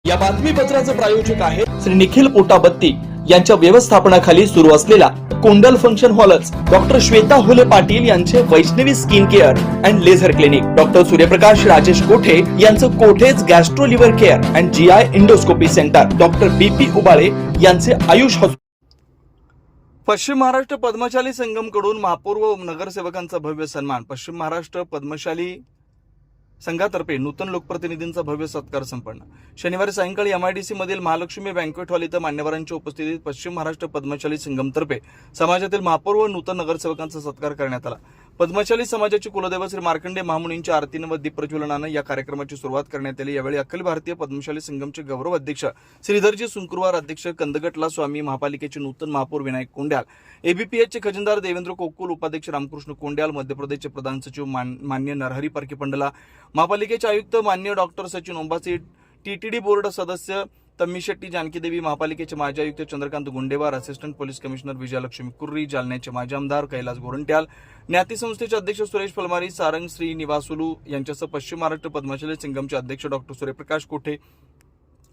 या बातमीपत्राचे प्रायोजक आहे श्री निखिल पोटाबत्ती यांच्या व्यवस्थापनाखाली सुरू असलेला कोंडल फंक्शन हॉलच, डॉक्टर श्वेता होले पाटील यांचे Vaishnavi skin care and laser clinic, doctor Suryaprakash Rajesh Kothe यांचं Kothe's gastro liver care and GI endoscopy centre, doctor BP Ubale यांचे आयुष हॉस्पिटल. पश्चिम महाराष्ट्र पद्मशाली संगम कडून महापौर व नगरसेवकांचा भव्य सन्मान. पश्चिम महाराष्ट्र पद्मशाली संघातर्फे नूतन लोकप्रतिनिधींचा भव्य सत्कार संपन्न. शनिवारी सायंकाळी MIDC मधील महालक्ष्मी बँक्वेट हॉल इथं मान्यवरांच्या उपस्थितीत पश्चिम महाराष्ट्र पद्मशाली संगमतर्फे समाजातील महापौर व नूतन नगरसेवकांचा सत्कार करण्यात आला. पद्मशाली समाजाचे कुलदैवत श्री मार्कंडे महामुनींच्या आरतीनं व दीपप्रज्वलनानं या कार्यक्रमाची सुरुवात करण्यात आली. यावेळी अखिल भारतीय पद्मशाली संगमचे गौरव अध्यक्ष श्रीधरजी सुंकुरवार, अध्यक्ष कंदगटला स्वामी, महापालिकेचे नूतन महापौर विनायक कोंड्याल, ABPH चे खजिनदार देवेंद्र कोकुल, उपाध्यक्ष रामकृष्ण कोंड्याल, मध्य प्रदेशचे प्रधान सचिव मान्य नरहरी परकेपंडला, महापालिकेचे आयुक्त मान्य doctor Sachin Ombase, TTD board सदस्य तम्मीशेट्टी जानकीदेवी, महापालिकेचे माजी आयुक्त Chandrakant Gundewar, assistant police commissioner Vijayalakshmi Kurri, जालन्याचे माजी आमदार कैलास गोरंट्याल, ज्ञाती संस्थेचे अध्यक्ष सुरेश फलमारी, सारंग श्रीनिवासुलू यांच्यासह पश्चिम महाराष्ट्र पद्मशाली संगमचे अध्यक्ष डॉक्टर सूर्यप्रकाश कोठे,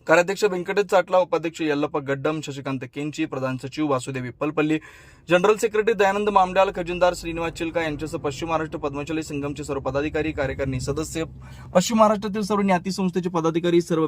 कार्याध्यक्ष व्यंकटेश चाटला, उपाध्यक्ष यल्लप्पा गड्डम, शशिकांत केंची, प्रधान सचिव वासुदेवी पलपल्ली, जनरल सेक्रेटरी दयानंद मामड्याल, खजिनदार श्रीनिवास चिलका यांच्यासह पश्चिम महाराष्ट्र पद्मशाली संगमचे सर्व पदाधिकारी, कार्यकारिणी सदस्य, पश्चिम महाराष्ट्रातील सर्व ज्ञाती संस्थेचे पदाधिकारी, सर्व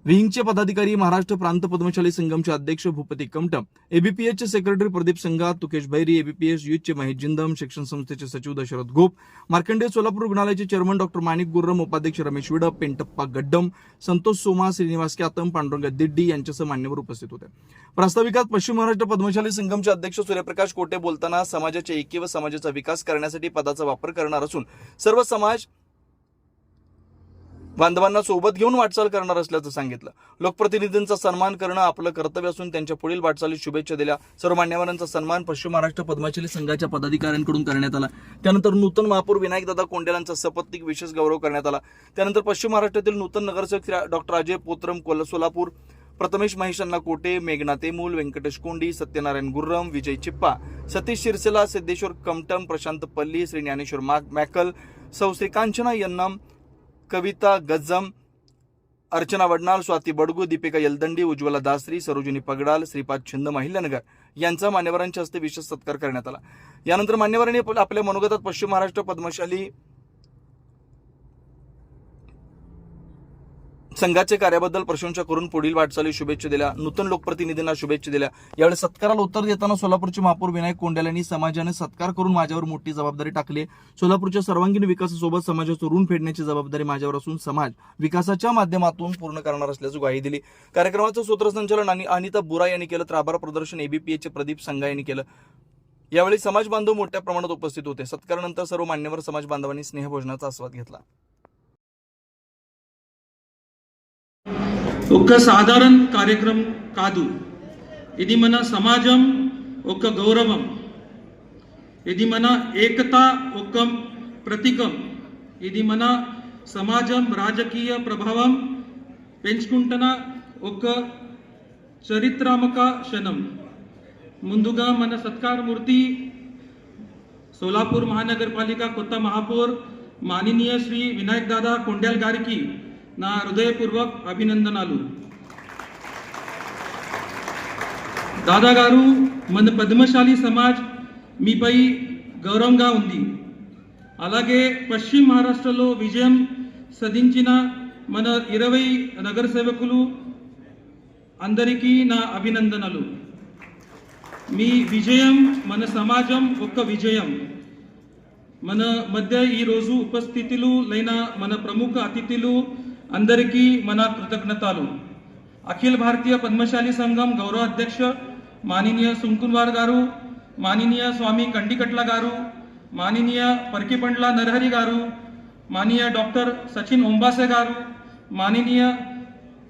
विहिंगचे पदाधिकारी, महाराष्ट्र प्रांत पद्मशाली संगमचे अध्यक्ष भूपती कमटम, ABPH चे सेक्रेटरी प्रदीप संघात, तुकेश बैरी, ABPH युथचे महेश जिंदम, शिक्षण संस्थेचे सचिव दशरथ गोप, मार्कंडे सोलापूर रुग्णालयाचे चेअरमन डॉक्टर माणिक गुर्रम, उपाध्यक्ष रमेश विडप, पेंटप्पा गड्डम, संतोष सोमा, श्रीनिवास क्यातम, पांडुरंग दिड्डी यांच्यासह मान्यवर उपस्थित होते. प्रास्ताविकात पश्चिम महाराष्ट्र पद्मशाली संगमचे अध्यक्ष सूर्यप्रकाश कोठे बोलताना समाजाच्या ऐक्य व समाजाचा विकास करण्यासाठी पदाचा वापर करणार असून सर्व समाज बांधवांना सोबत घेऊन वाटचाल करणार असल्याचं सांगितलं. लोकप्रतिनिधींचा सन्मान करणं आपलं कर्तव्य असून त्यांच्या पुढील वाटचालीत शुभेच्छा दिल्या. सर्व मान्यवरांचा सन्मान पश्चिम महाराष्ट्र पद्मशाली संघाच्या पदाधिकाऱ्यांकडून करण्यात आला. त्यानंतर नूतन महापौर विनायकदादा कोंड्यालांचा सपत्नीक विशेष गौरव करण्यात आला. त्यानंतर पश्चिम महाराष्ट्रातील नूतन नगरसेवक डॉक्टर अजय पोत्रम सोलापूर, प्रथमेश महेशांना कोटे, मेघना तेमूल, व्यंकटेश कोंडी, सत्यनारायण गुर्रम, विजय चिप्पा, सतीश शिरसेला, सिद्धेश्वर कमटम, प्रशांत पल्ली, श्री ज्ञानेश्वर मॅकल, सौ श्री कांचना यन्नम, कविता गज्जम, अर्चना वडनाल, स्वाती बडगू, दीपिका यलदंडी, उज्ज्वला दासरी, सरोजिनी पगडाल, श्रीपाद छिंद, महिल्यानगर यांचा मान्यवरांच्या हस्ते विशेष सत्कार करण्यात आला. यानंतर मान्यवरांनी आपल्या मनोगतात पश्चिम महाराष्ट्र पद्मशाली संघाचे कार्याबद्दल प्रशंसा करून पुढील वाटचाली शुभेच्छा दिल्या. नूतन लोकप्रतिनिधींना शुभेच्छा दिल्या. यावेळी सत्काराला उत्तर देताना सोलापूरचे महापौर विनायक कोंड्याल यांनी समाजाने सत्कार करून माझ्यावर मोठी जबाबदारी टाकली. सोलापूरच्या सर्वांगीण विकासासोबत समाजाचं ऋण फेडण्याची जबाबदारी माझ्यावर असून समाज विकासाच्या माध्यमातून पूर्ण करणार असल्याची ग्वाही दिली. कार्यक्रमाचं सूत्रसंचालन अनिता बुरा यांनी केलं तर आभार प्रदर्शन ABPH चे प्रदीप संघा यांनी केलं. यावेळी समाज बांधव मोठ्या प्रमाणात उपस्थित होते. सत्कारानंतर सर्व मान्यवर समाज बांधवांनी स्नेहभोजनाचा आस्वाद घेतला. ఒక సాధారణ కార్యక్రమం కాదు, ఇది మన సమాజం ఒక గౌరవం, ఇది మన ఏకతా ఒక ప్రతీకం, ఇది మన సమాజం రాజకీయ ప్రభావం పెంచుకుంటున్న ఒక చరిత్రాత్మక క్షణం. ముందుగా మన సత్కారమూర్తి సోలాపూర్ మహానగరపాలిక కొత్త మహాపౌర్ మాననీయ శ్రీ వినాయక్ దాదా కొండ్యాల్ గారికి నా హృదయపూర్వక అభినందనలు. దాదా గారు, మన పద్మశాలి సమాజ్ మీపై గౌరవంగా ఉంది. అలాగే పశ్చిమ మహారాష్ట్రలో విజయం సాధించిన మన 20 నగరసేవకులు అందరికీ నా అభినందనలు. మీ విజయం మన సమాజం ఒక విజయం. మన మధ్య ఈ రోజు ఉపస్థితులు లైన మన ప్రముఖ అతిథులు అందరికీ మన కృతజ్ఞతలు. అఖిల భారతీయ పద్మశాలి సంఘం గౌరవ అధ్యక్ష మాననీయ సుంకుర్వార్ గారు, మాననీయ స్వామి కండికట్ల గారు, మాననీయ పర్కిపండ్ల నరహరి గారు, మాననీయ డాక్టర్ సచిన్ ఓంబాసే గారు, మాననీయ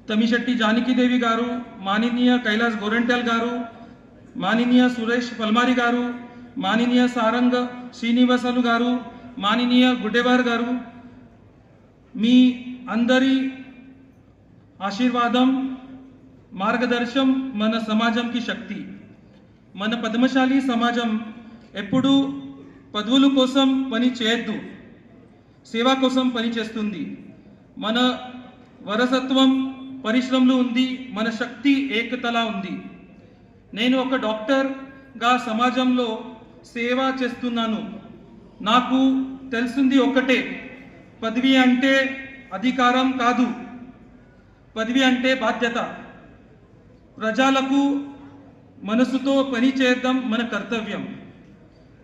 తమిశెట్టి జానకీదేవి గారు, మాననీయ కైలాస్ గోరంట్యాల్ గారు, మాననీయ సురేష్ పల్మారి గారు, మాననీయ సారంగ్ శ్రీనివాసలు గారు, మాననీయ గుడ్డేవార్ గారు, మీ అందరి ఆశీర్వాదం మార్గదర్శనం మన సమాజంకి శక్తి. మన పద్మశాలి సమాజం ఎప్పుడు పదవుల కోసం పని చేయొద్దు, సేవ కోసం పని చేస్తుంది. మన వరసత్వం పరిశ్రమలు ఉంది, మన శక్తి ఏకతలా ఉంది. నేను ఒక డాక్టర్గా సమాజంలో సేవ చేస్తున్నాను. నాకు తెలిసింది ఒకటే, పదవి అంటే అధికారం కాదు, పదవి అంటే బాధ్యత. ప్రజలకు మనసుతో పని చేద్దాం మన కర్తవ్యం.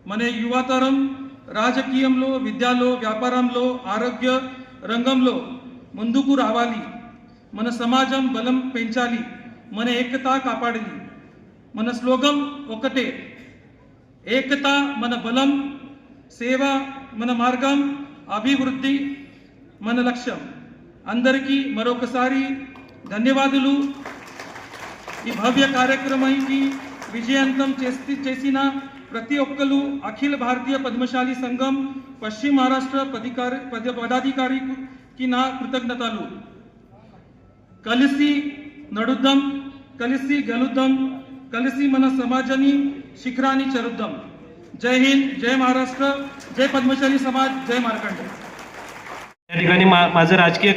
మన యువతరం రాజకీయంలో, విద్యలో, వ్యాపారంలో, ఆరోగ్య రంగంలో ముందుకు రావాలి. మన సమాజం బలం పెంచాలి, మన ఏకత కాపాడాలి. మన స్లోగన్ ఒకటే, ఏకత మన బలం, సేవ మన మార్గం, అభివృద్ధి మన లక్ష్యం. అందరికీ మరొకసారి ధన్యవాదాలు. ఈ భవ్య కార్యక్రమానికి విజయవంతం చేసిన ప్రతి ఒక్కరు అఖిల భారతీయ పద్మశాలి సంఘం పశ్చిమ మహారాష్ట్ర పదాధికారికి నా కృతజ్ఞతలు. కలిసి నడుద్దాం, కలిసి గెలుద్దాం, కలిసి మన సమాజాన్ని శిఖరాన్ని చేరుద్దాం. जय हिंद, जय महाराष्ट्र, जय पद्मशाली समाज, जय मार्कंड. या ठिकाणी माझा राजकीय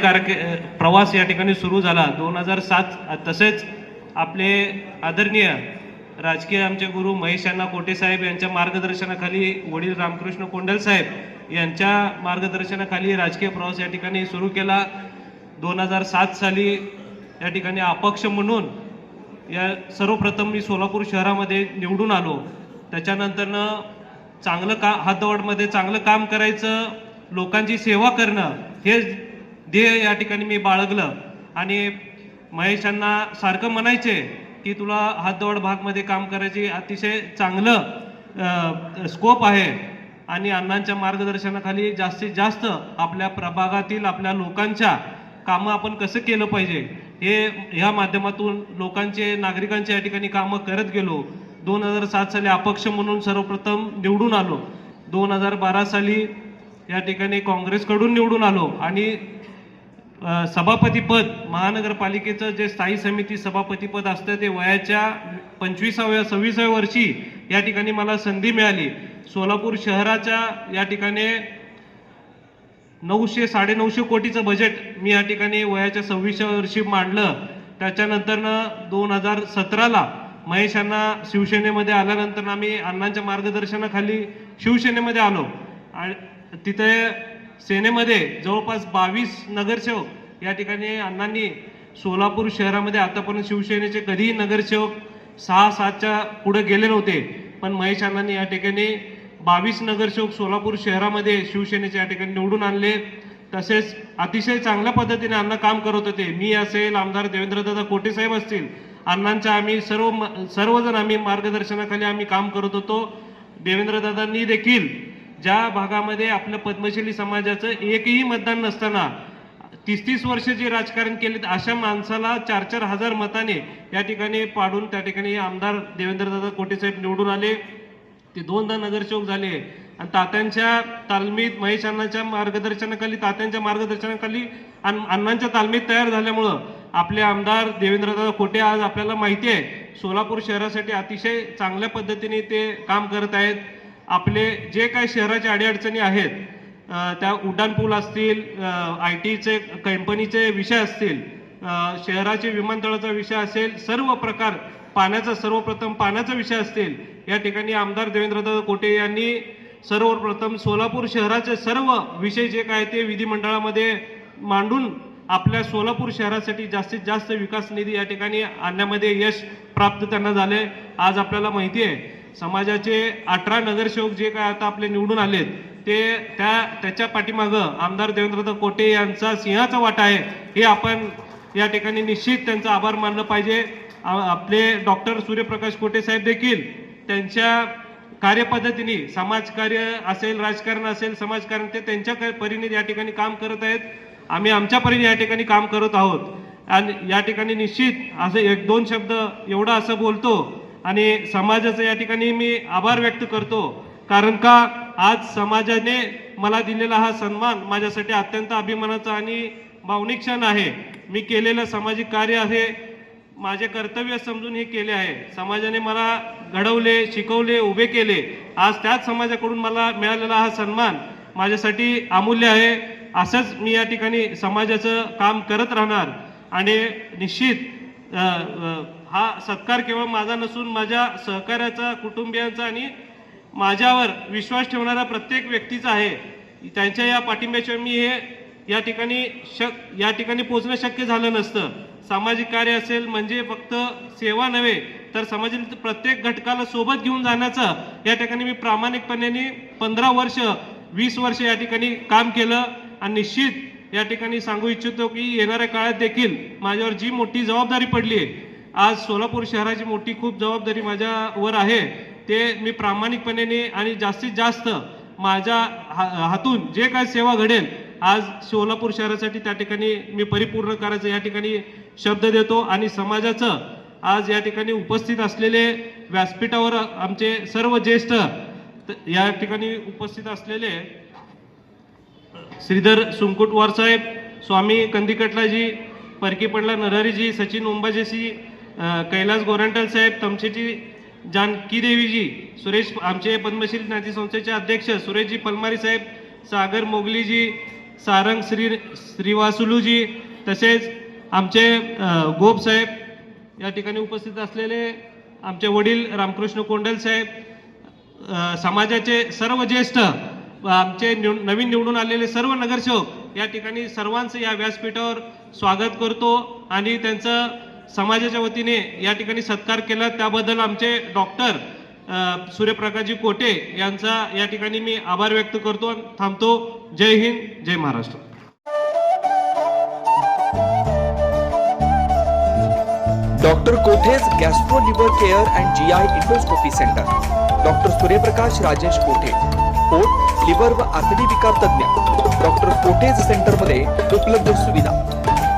प्रवास या ठिकाणी सुरू झाला 2007. तसेच आपले आदरणीय राजकीय आमचे गुरु महेश अण्णा कोटे साहेब यांच्या मार्गदर्शनाखाली, वडील रामकृष्ण कोंडल साहेब यांच्या मार्गदर्शनाखाली राजकीय प्रवास या ठिकाणी सुरू केला. 2007 साली या ठिकाणी अपक्ष म्हणून या सर्वप्रथम मी सोलापूर शहरामध्ये निवडून आलो. त्याच्यानंतरनं चांगलं हातदौडमध्ये चांगलं काम करायचं, लोकांची सेवा करणं हे ध्येय या ठिकाणी मी बाळगलं. आणि महेशांना सारखं म्हणायचे की तुला हातदौड भागमध्ये काम करायची अतिशय चांगलं स्कोप आहे आणि अण्णांच्या मार्गदर्शनाखाली जास्तीत जास्त आपल्या प्रभागातील आपल्या लोकांच्या कामं आपण कसं केलं पाहिजे हे ह्या माध्यमातून लोकांचे, नागरिकांचे या ठिकाणी कामं करत गेलो. 2007 साली अपक्ष म्हणून सर्वप्रथम निवडून आलो. 2012 साली या ठिकाणी काँग्रेसकडून निवडून आलो आणि सभापतीपद, महानगरपालिकेचं जे स्थायी समिती सभापतीपद असतं ते वयाच्या 25व्या-26व्या वर्षी या ठिकाणी मला संधी मिळाली. सोलापूर शहराच्या या ठिकाणी 900-950 कोटीचं बजेट मी या ठिकाणी वयाच्या 26व्या वर्षी मांडलं. त्याच्यानंतरनं 2017ला महेशांना शिवसेनेमध्ये आल्यानंतर आम्ही अण्णांच्या मार्गदर्शनाखाली शिवसेनेमध्ये आलो आणि तिथे सेनेमध्ये जवळपास 22 नगरसेवक या ठिकाणी अण्णांनी सोलापूर शहरामध्ये आतापर्यंत शिवसेनेचे कधीही नगरसेवक 6-7च्या पुढे गेले नव्हते, पण महेश अण्णांनी या ठिकाणी 22 नगरसेवक सोलापूर शहरामध्ये शिवसेनेचे या ठिकाणी निवडून आणले. तसेच अतिशय चांगल्या पद्धतीने अण्णा काम करत होते. मी असेल, आमदार देवेंद्रदादा कोटे साहेब असतील, अण्णांच्या आम्ही सर्वजण आम्ही मार्गदर्शनाखाली आम्ही काम करत होतो. देवेंद्रदादांनी देखील ज्या भागामध्ये आपल्या पद्मशाली समाजाचं एकही मतदान नसताना 30-30 वर्षाचे राजकारण केले, अशा माणसाला 4-4 हजार मताने या ठिकाणी पाडून त्या ठिकाणी आमदार देवेंद्रदादा कोटे साहेब निवडून आले. ते 2दा नगरसेवक झाले आणि तात्यांच्या तालमीत, महेश अण्णांच्या मार्गदर्शनाखाली, तात्यांच्या मार्गदर्शनाखाली अण्णांच्या तालमीत तयार झाल्यामुळं आपले आमदार देवेंद्रदादा कोटे आज आपल्याला माहिती आहे सोलापूर शहरासाठी अतिशय चांगल्या पद्धतीने ते काम करत आहेत. आपले जे काही शहराच्या अडीअडचणी आहेत, त्या उड्डाणपूल असतील, IT चे कंपनीचे विषय असतील, शहराचे विमानतळाचा विषय असेल, सर्व प्रकार पाण्याचा, सर्वप्रथम पाण्याचा विषय असतील, या ठिकाणी आमदार देवेंद्रदादा कोटे यांनी सर्वप्रथम सोलापूर शहराचे सर्व विषय जे काय ते विधिमंडळामध्ये मांडून आपल्या सोलापूर शहरासाठी जास्तीत जास्त विकास निधी या ठिकाणी आणण्यामध्ये यश प्राप्त त्यांना झाले. आज आपल्याला माहिती आहे समाजाचे 18 नगरसेवक जे काय आता आपले निवडून आलेत ते त्याच्या पाठीमागं आमदार देवेंद्रदादा कोटे यांचा सिंहाचा वाटा आहे. हे आपण या ठिकाणी निश्चित त्यांचा आभार मानलं पाहिजे. आपले डॉक्टर सूर्यप्रकाश कोटे साहेब देखील त्यांच्या कार्यपद्धतीने समाजकार्य असेल, राजकारण असेल, समाजकारण ते त्यांच्या परीने या ठिकाणी काम करत आहेत. आम्ही आमच्या परीने या ठिकाणी काम करत आहोत आणि या ठिकाणी निश्चित असं 1-2 शब्द एवढं असं बोलतो आणि समाजाचं या ठिकाणी मी आभार व्यक्त करतो. कारण का आज समाजाने मला दिलेला हा सन्मान माझ्यासाठी अत्यंत अभिमानाचा आणि भावनिक क्षण आहे. मी केलेलं सामाजिक कार्य आहे, माझे कर्तव्य समजून हे केले आहे. समाजाने मला घडवले, शिकवले, उभे केले. आज त्याच समाजाकडून मला मिळालेला हा सन्मान माझ्यासाठी अमूल्य आहे असंच मी या ठिकाणी समाजाचं काम करत राहणार आणि निश्चित हा सत्कार केवळ माझा नसून माझ्या सहकार्याचा, कुटुंबियांचा आणि माझ्यावर विश्वास ठेवणारा प्रत्येक व्यक्तीचा आहे. त्यांच्या या पाठिंब्याशिवाय मी या ठिकाणी पोहोचणं शक्य झालं नसतं. सामाजिक कार्य असेल म्हणजे फक्त सेवा नव्हे तर समाजातील प्रत्येक घटकाला सोबत घेऊन जाण्याचं या ठिकाणी मी प्रामाणिकपणे 15 वर्ष 20 वर्ष या ठिकाणी काम केलं आणि निश्चित या ठिकाणी सांगू इच्छितो की येणाऱ्या काळात देखील माझ्यावर जी मोठी जबाबदारी पडली आहे, आज सोलापूर शहराची मोठी खूप जबाबदारी माझ्यावर आहे, ते मी प्रामाणिकपणे आणि जास्तीत जास्त माझ्या हातून जे काही सेवा घडेल आज सोलापूर शहरासाठी त्या ठिकाणी मी परिपूर्ण करायचं या ठिकाणी शब्द देतो. आणि समाजाचं आज या ठिकाणी उपस्थित असलेले व्यासपीठावर आमचे सर्व ज्येष्ठ या ठिकाणी उपस्थित असलेले श्रीधर सुंकुटवार साहेब, स्वामी कंदिकटलाजी, परकीपडला नरहरीजी, सचिन उंबाजेसी, कैलास गोरंटल साहेब, तमशेटी जानकी देवीजी, सुरेश आमचे पद्मश्री नाती संस्थेचे अध्यक्ष सुरेशजी पलमारी साहेब, सागर मोगलीजी, सारंग श्रीवासुलूजी, तसेच आमचे गोप साहेब या ठिकाणी उपस्थित असलेले आमचे वडील रामकृष्ण कोंडल साहेब, समाजाचे सर्व ज्येष्ठ, आमचे नवीन निवडून आलेले सर्व नगरसेवक या ठिकाणी सर्वांचं या व्यासपीठावर स्वागत करतो आणि त्यांचं समाजाच्या वतीने या ठिकाणी सत्कार केला त्याबद्दल आमचे डॉक्टर सूर्यप्रकाशजी कोटे यांचा या ठिकाणी मी आभार व्यक्त करतो. थांबतो. जय हिंद, जय Maharashtra. Doctor Kothe's gastro liver care and GI endoscopy centre. Doctor Suryaprakash Rajesh कोठे, पोट, लिव्हर व आतडी विकार तज्ञ. डॉक्टर कोठेज सेंटरमध्ये उपलब्ध सुविधा: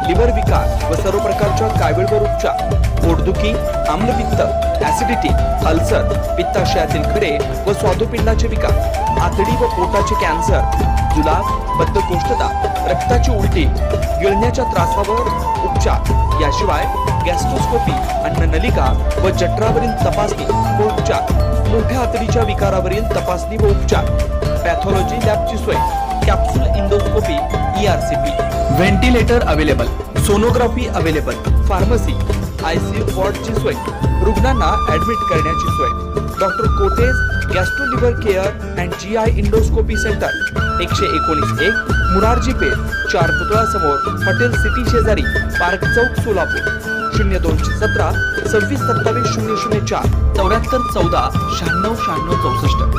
लिव्हर विकार व सर्व प्रकारच्या कावीळवर उपचार, पोटदुखी, आम्लपित्त, ऍसिडिटी, अल्सर, पित्ताशयातील खडे व स्वादुपिंडाचे विकार, आतडी व पोटाचे कॅन्सर, जुलाब, बद्धकोष्ठता, रक्ताची उलटी, गिळण्याच्या त्रासावर उपचार. याशिवाय गॅस्ट्रोस्कोपी, अन्ननलिका व जठरावरील तपासणी व उपचार, मोठ्या आतडीच्या विकारावरील तपासणी व उपचार, पॅथॉलॉजी लॅबची सोय, capsule endoscopy, ERCP, ventilator available, sonography available, pharmacy, ICU वॉर्डची सोय, रुग्णांना ऍडमिट करण्याची सोय. Doctor Kothe's gastro liver care and GI endoscopy centre, 119-1 Murarji Peth, 4 पुतळा समोर, हॉटेल सिटी शेजारी, पार्क चौक, सोलापूर. 0217 26 27 004 74 14 96 96 64.